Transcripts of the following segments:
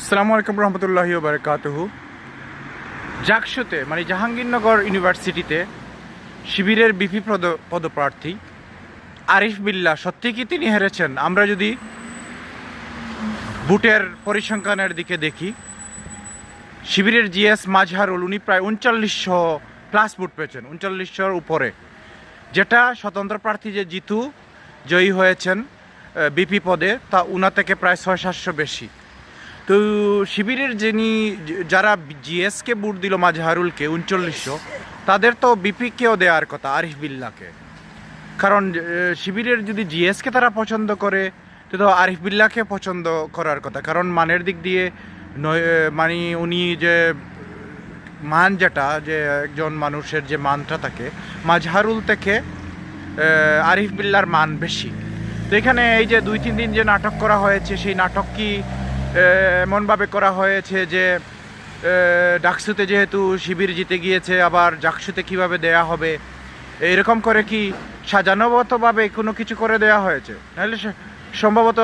আসসালামু আলাইকুম রহমতুল্লাহি ওয়া বারাকাতুহু। জাকসুতে মানে জাহাঙ্গীরনগর ইউনিভার্সিটিতে শিবিরের বিপি পদপ্রার্থী আরিফ বিল্লাহ সত্যি কি তিনি হেরেছেন? আমরা যদি বুটের পরিসংখ্যানের দিকে দেখি, শিবিরের জিএস মাজহারুল উনি প্রায় 3900 প্লাস বুট পেয়েছেন, 3900-র উপরে, যেটা স্বতন্ত্র প্রার্থী যে জিতু জয়ী হয়েছেন বিপি পদে তা উনা থেকে প্রায় 600-700 বেশি। তো শিবিরের যারা জিএসকে বুট দিল মাজহারুলকে 3900, তাদের তো বিপিকেও দেওয়ার কথা আরিফ বিল্লাহকে। কারণ শিবিরের যদি জিএসকে তারা পছন্দ করে তো আরিফ বিল্লাহকে পছন্দ করার কথা, কারণ মানের দিক দিয়ে মানে উনি যে মান, যেটা যে একজন মানুষের যে মানটা থাকে, মাজহারুল থেকে আরিফ বিল্লাহর মান বেশি। তো এখানে এই যে 2-3 দিন যে নাটক করা হয়েছে, সেই নাটক কি এমনভাবে করা হয়েছে যে ডাকসুতে যেহেতু শিবির জিতে গিয়েছে, আবার জাকসুতে কিভাবে দেয়া হবে, এরকম করে কি সাজানোগতভাবে কোনো কিছু করে দেয়া হয়েছে? নাহলে সম্ভবত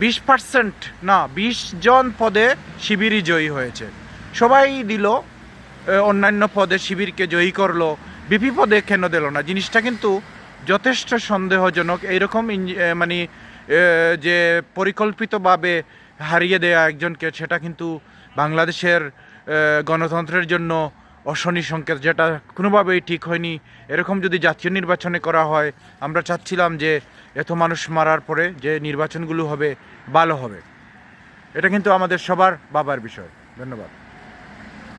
20% না 20 জন পদে শিবিরই জয়ী হয়েছে, সবাই দিল অন্যান্য পদে শিবিরকে জয়ী করলো, বিপি পদে কেন দিল না? জিনিসটা কিন্তু যথেষ্ট সন্দেহজনক। এইরকম মানে যে পরিকল্পিতভাবে হারিয়ে দেয়া একজনকে, সেটা কিন্তু বাংলাদেশের গণতন্ত্রের জন্য অশনি সংকেত, যেটা কোনোভাবেই ঠিক হয়নি। এরকম যদি জাতীয় নির্বাচনে করা হয়, আমরা চাচ্ছিলাম যে এত মানুষ মারার পরে যে নির্বাচনগুলো হবে ভালো হবে। এটা কিন্তু আমাদের সবার ভাবার বিষয়। ধন্যবাদ।